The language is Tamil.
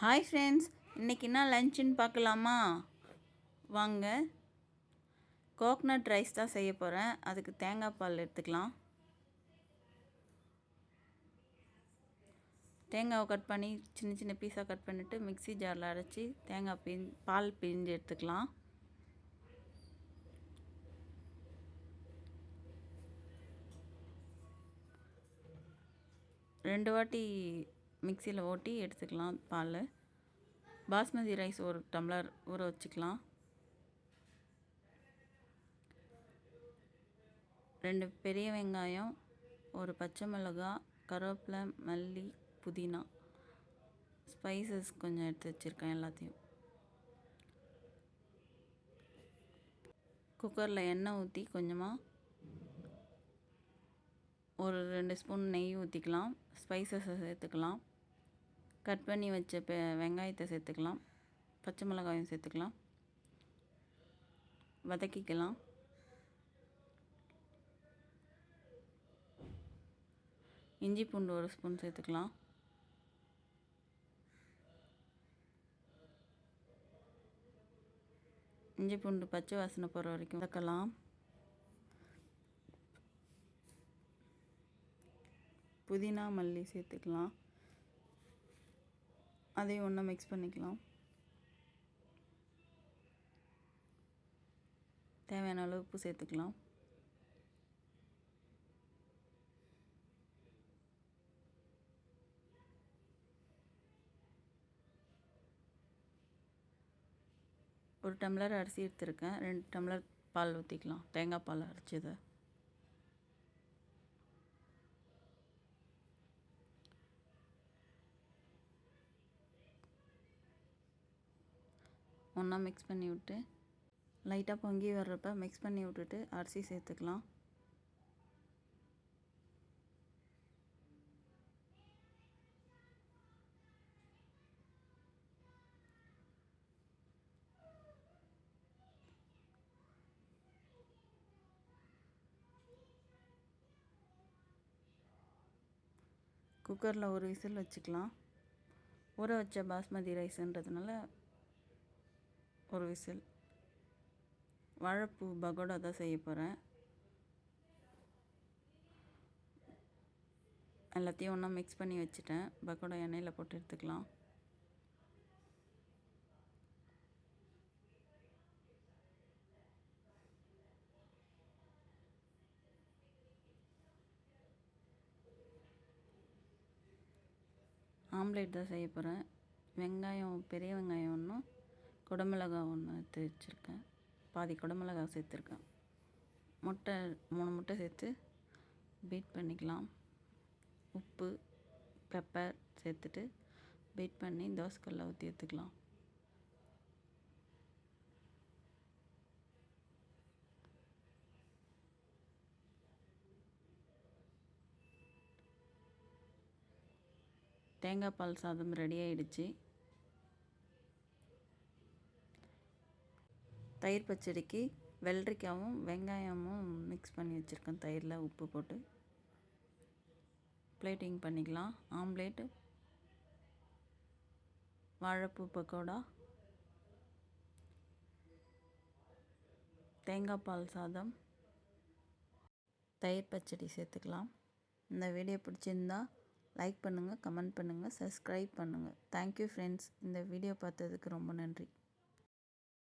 ஹாய் ஃப்ரெண்ட்ஸ், இன்றைக்கி என்ன லஞ்சுன்னு பார்க்கலாமா? வாங்க. கோக்னட் ரைஸ் தான் செய்ய போகிறேன். அதுக்கு தேங்காய் பால் எடுத்துக்கலாம். தேங்காவை கட் பண்ணி சின்ன சின்ன பீஸாக கட் பண்ணிவிட்டு மிக்ஸி ஜாரில் அரைச்சி தேங்காய் பால் பிழிஞ்சு எடுத்துக்கலாம். ரெண்டு வாட்டி மிக்சியில் ஓட்டி எடுத்துக்கலாம் பால். பாஸ்மதி ரைஸ் ஒரு டம்ளர் ஊற வச்சுக்கலாம். 2 பெரிய வெங்காயம், ஒரு பச்சை மிளகாய், கருவேப்பிலை, மல்லி, புதினா, ஸ்பைசஸ் கொஞ்சம் எடுத்து வச்சுருக்கேன். எல்லாத்தையும் குக்கரில் எண்ணெய் ஊற்றி கொஞ்சமாக ஒரு 2 ஸ்பூன் நெய் ஊற்றிக்கலாம். ஸ்பைசஸை சேர்த்துக்கலாம். கட் பண்ணி வச்ச வெங்காயத்தை சேர்த்துக்கலாம். பச்சை மிளகாயும் சேர்த்துக்கலாம். வதக்கிக்கலாம். இஞ்சி பூண்டு ஒரு ஸ்பூன் சேர்த்துக்கலாம். இஞ்சி பூண்டு பச்சை வாசனை போகிற வரைக்கும் வதக்கலாம். புதினா மல்லி சேர்த்துக்கலாம். அதையும் ஒன்றா மிக்ஸ் பண்ணிக்கலாம். தேவையான அளவு உப்பு சேர்த்துக்கலாம். ஒரு டம்ளர் அரிசி எடுத்துருக்கேன். 2 டம்ளர் பால் ஊற்றிக்கலாம். தேங்காய் பால் அரைச்சதை ஒன்றா மிக்ஸ் பண்ணி விட்டு லைட்டாக பொங்கி வர்றப்ப மிக்ஸ் பண்ணி விட்டுட்டு அரிசி சேர்த்துக்கலாம். குக்கரில் ஒரு விசில் வச்சுக்கலாம். ஊற வச்ச பாஸ்மதி ரைஸ்ன்றதுனால ஒரு விசில். வாழைப்பூ பகோடா தான் செய்ய போகிறேன். எல்லாத்தையும் ஒன்றா மிக்ஸ் பண்ணி வச்சுட்டேன். பகோடா எண்ணெயில் போட்டு எடுத்துக்கலாம். ஆம்லேட் தான் செய்ய போகிறேன். வெங்காயம், பெரிய வெங்காயம் ஒன்றும், குடமிளகாய் ஒன்று எடுத்து வச்சுருக்கேன். பாதி குடமிளகாய் சேர்த்துருக்கேன். முட்டை 3 முட்டை சேர்த்து பீட் பண்ணிக்கலாம். உப்பு, பெப்பர் சேர்த்துட்டு பீட் பண்ணி தோசைக்கல்ல ஊற்றி எடுத்துக்கலாம். தேங்காய் பால் சாதம் ரெடி ஆகிடுச்சு. தயிர் பச்சடிக்கு வெள்ளரிக்காவும் வெங்காயமும் மிக்ஸ் பண்ணி வச்சுருக்கேன். தயிரில் உப்பு போட்டு பிளேட்டிங் பண்ணிக்கலாம். ஆம்லேட், வாழைப்பூ பக்கோடா, தேங்காய் பால் சாதம், தயிர் பச்சடி சேர்த்துக்கலாம். இந்த வீடியோ பிடிச்சிருந்தா லைக் பண்ணுங்கள், கமெண்ட் பண்ணுங்கள், சப்ஸ்கிரைப் பண்ணுங்கள். Thank you friends. இந்த வீடியோ பார்த்ததுக்கு ரொம்ப நன்றி.